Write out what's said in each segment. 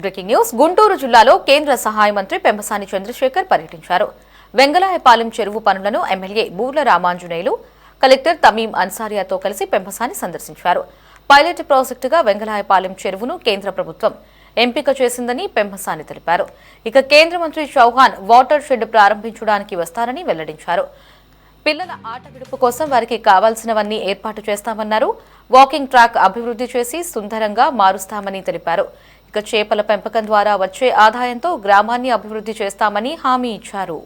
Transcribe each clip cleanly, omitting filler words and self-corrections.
Breaking news Guntur జిల్లాలో కేంద్ర సహాయ మంత్రి పెంబసాని చంద్రశేఖర్ పర్యటించారు. వెంగళాయపాలెం చెరువు పనులను ఎమ్మెల్యే బూర్ల రామాంజనేయులు, కలెక్టర్ తమీం అన్సారియాతో కలిసి పెంబసాని సందర్శించారు. పైలట్ ప్రాజెక్టుగా వెంగళాయపాలెం చెరువును కేంద్ర ప్రభుత్వం ఎంపిక చేసిందని పెంబసాని తెలిపారు. ఇక కేంద్ర మంత్రి చౌహాన్ వాటర్ షెడ్ ప్రారంభించడానికి వస్తారని వెల్లడించారు. పిల్లల ఆట విడుపు కోసం వారికి కావాల్సినవన్నీ ఏర్పాటు చేస్తామన్నారు. వాకింగ్ ట్రాక్ అభివృద్ధి చేసి సుందరంగా మారుస్తామని తెలిపారు. ఇక చేపల పెంపకం ద్వారా వచ్చే ఆదాయంతో గ్రామాన్ని అభివృద్ధి చేస్తామని హామీ ఇచ్చారు.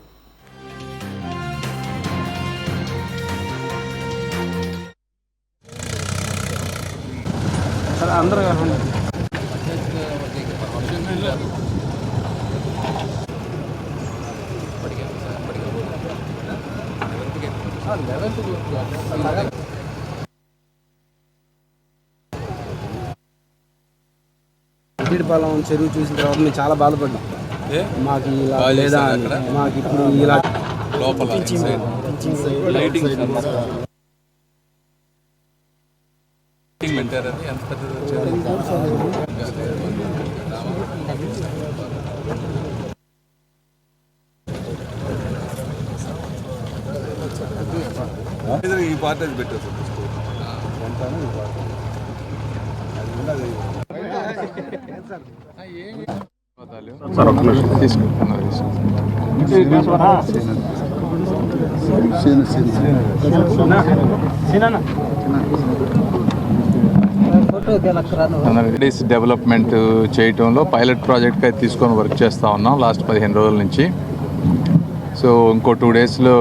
పాలెం చెరువు చూసిన తర్వాత మేము చాలా బాధపడ్డాం. మాకు ఇలా లేదా మాకు ఇప్పుడు ఇలా ఈ పార్టీ పెట్టారు డెవలప్మెంట్ చేయటంలో పైలట్ ప్రాజెక్ట్గా తీసుకొని వర్క్ చేస్తూ ఉన్నాం లాస్ట్ 15 రోజుల నుంచి. సో ఇంకో 2 డేస్లో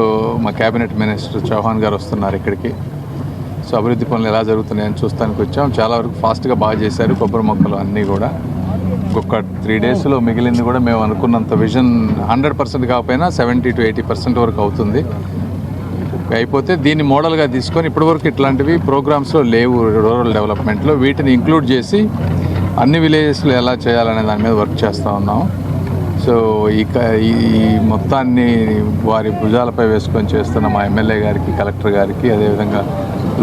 మా క్యాబినెట్ మినిస్టర్ చౌహాన్ గారు వస్తున్నారు ఇక్కడికి. సో అభివృద్ధి పనులు ఎలా జరుగుతున్నాయని చూస్తానికి వచ్చాం. చాలా వరకు ఫాస్ట్గా బాగా చేశారు. కొబ్బరి మొక్కలు అన్నీ కూడా ఇంకొక 3 డేస్లో మిగిలింది కూడా మేము అనుకున్నంత విజన్ 100% కాకపోయినా 70 to 80% వరకు అవుతుంది. అయిపోతే దీన్ని మోడల్గా తీసుకొని ఇప్పటివరకు ఇట్లాంటివి ప్రోగ్రామ్స్లో లేవు రూరల్ డెవలప్మెంట్లో. వీటిని ఇంక్లూడ్ చేసి అన్ని విలేజెస్లో ఎలా చేయాలనే దాని మీద వర్క్ చేస్తూ ఉన్నాం. సో ఈ మొత్తాన్ని వారి భుజాలపై వేసుకొని చేస్తున్న మా ఎమ్మెల్యే గారికి, కలెక్టర్ గారికి, అదేవిధంగా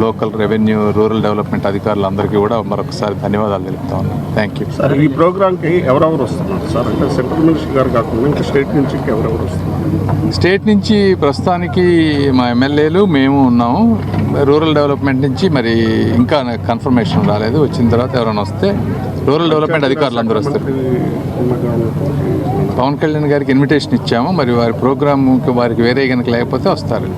లోకల్ రెవెన్యూ రూరల్ డెవలప్మెంట్ అధికారులందరికీ కూడా మరొకసారి ధన్యవాదాలు తెలుపుతా ఉన్నాం. Thank you sir. ఈ ప్రోగ్రామ్కి ఎవరెవరు వస్తున్నారు సార్? అంటే సెంట్రల్ మినిస్టర్ గారు కాకుండా ఇంకా స్టేట్ నుంచి ఎవరెవరు వస్తున్నారు? స్టేట్ నుంచి ప్రస్తుతానికి మా ఎమ్మెల్యేలు మేము ఉన్నాము. రూరల్ డెవలప్మెంట్ నుంచి మరి ఇంకా కన్ఫర్మేషన్ రాలేదు. వచ్చిన తర్వాత ఎవరైనా వస్తే రూరల్ డెవలప్మెంట్ అధికారులు అందరూ వస్తారు. పవన్ కళ్యాణ్ గారికి ఇన్విటేషన్ ఇచ్చాము. మరి వారి ప్రోగ్రామ్కి వారికి వేరే కనుక లేకపోతే వస్తారు.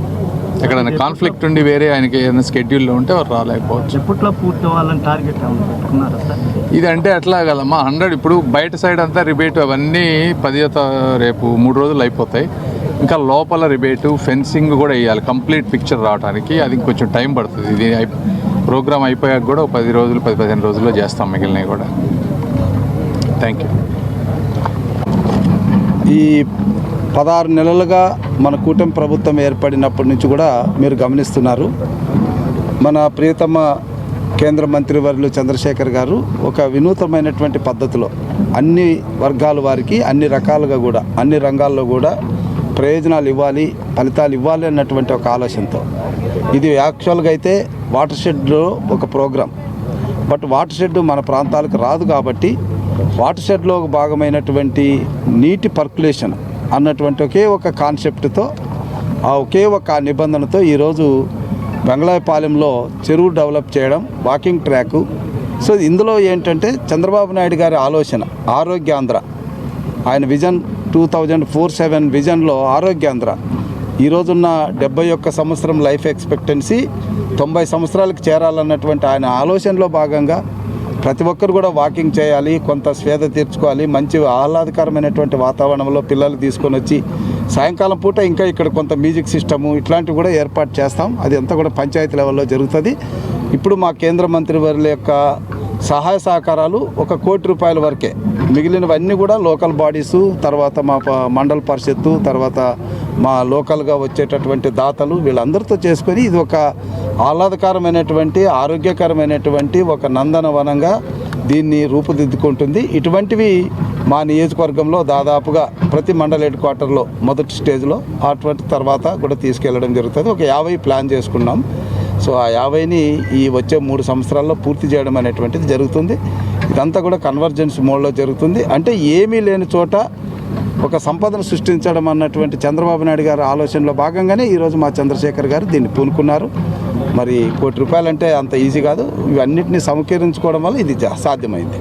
ఎక్కడైనా కాన్ఫ్లిక్ట్ ఉండి వేరే ఆయనకి ఏదైనా స్కెడ్యూల్లో ఉంటే వారు రాలేకపోవచ్చు. ఎప్పట్లో పూర్తి అవ్వాలని టార్గెట్ పెట్టుకున్నారా సార్? ఇది అంటే అట్లా కదమ్మా, 100 ఇప్పుడు బయట సైడ్ అంతా రిబేట్ అవన్నీ 10వ రేపు 3 రోజులు అయిపోతాయి. ఇంకా లోపల రిబేటు ఫెన్సింగ్ కూడా వేయాలి కంప్లీట్ పిక్చర్ రావడానికి. అది కొంచెం టైం పడుతుంది. ఇది ప్రోగ్రామ్ అయిపోయాక కూడా 10 రోజులు 10-15 రోజుల్లో చేస్తాం మిగిలినవి కూడా. Thank you. ఈ 16 నెలలుగా మన కూటమి ప్రభుత్వం ఏర్పడినప్పటి నుంచి కూడా మీరు గమనిస్తున్నారు, మన ప్రియతమ కేంద్ర మంత్రివర్యులు చంద్రశేఖర్ గారు ఒక వినూతనమైనటువంటి పద్ధతిలో అన్ని వర్గాల వారికి అన్ని రకాలుగా కూడా అన్ని రంగాల్లో కూడా ప్రయోజనాలు ఇవ్వాలి, ఫలితాలు ఇవ్వాలి అన్నటువంటి ఒక ఆలోచనతో ఇది యాక్చువల్గా అయితే వాటర్ షెడ్లో ఒక ప్రోగ్రాం. బట్ వాటర్ షెడ్ మన ప్రాంతాలకు రాదు కాబట్టి వాటర్ షెడ్లో ఒక భాగమైనటువంటి నీటి పర్కులేషన్ అన్నటువంటి ఒకే ఒక కాన్సెప్ట్తో ఒకే ఒక నిబంధనతో ఈరోజు వెంగళాయపాలెంలో చెరువు డెవలప్ చేయడం, వాకింగ్ ట్రాకు. సో ఇందులో ఏంటంటే చంద్రబాబు నాయుడు గారి ఆలోచన ఆరోగ్యాంధ్ర, ఆయన విజన్ 2047 విజన్లో ఆరోగ్యాంధ్ర ఈరోజున్న 71 సంవత్సరం లైఫ్ ఎక్స్పెక్టెన్సీ 90 సంవత్సరాలకు చేరాలన్నటువంటి ఆయన ఆలోచనలో భాగంగా ప్రతి ఒక్కరు కూడా వాకింగ్ చేయాలి, కొంత స్వేద తీర్చుకోవాలి, మంచి ఆహ్లాదకరమైనటువంటి వాతావరణంలో పిల్లలు తీసుకొని వచ్చి సాయంకాలం పూట ఇంకా ఇక్కడ కొంత మ్యూజిక్ సిస్టము ఇట్లాంటివి కూడా ఏర్పాటు చేస్తాం. అది అంతా కూడా పంచాయతీ లెవెల్లో జరుగుతుంది. ఇప్పుడు మా కేంద్ర మంత్రివర్యుల యొక్క సహాయ సహకారాలు 1 కోటి రూపాయల వరకే. మిగిలినవన్నీ కూడా లోకల్ బాడీసు, తర్వాత మా మండల పరిషత్తు, తర్వాత మా లోకల్గా వచ్చేటటువంటి దాతలు వీళ్ళందరితో చేసుకొని ఇది ఒక ఆహ్లాదకరమైనటువంటి ఆరోగ్యకరమైనటువంటి ఒక నందనవనంగా దీన్ని రూపుదిద్దుకుంటుంది. ఇటువంటివి మా నియోజకవర్గంలో దాదాపుగా ప్రతి మండల హెడ్ క్వార్టర్లో మొదటి స్టేజ్లో అటువంటి తర్వాత కూడా తీసుకెళ్లడం జరుగుతుంది. ఒక 50 ప్లాన్ చేసుకున్నాం. సో ఆ 50ని ఈ వచ్చే 3 సంవత్సరాల్లో పూర్తి చేయడం అనేటువంటిది జరుగుతుంది. ఇదంతా కూడా కన్వర్జెన్స్ మోడ్లో జరుగుతుంది. అంటే ఏమీ లేని చోట ఒక సంపదను సృష్టించడం అన్నటువంటి చంద్రబాబు నాయుడు గారి ఆలోచనలో భాగంగానే ఈరోజు మా చంద్రశేఖర్ గారు దీన్ని పూనుకున్నారు. మరి ₹1 కోటి అంటే అంత ఈజీ కాదు. ఇవన్నిటిని సమకూరించుకోవడం వల్ల ఇది సాధ్యమైంది.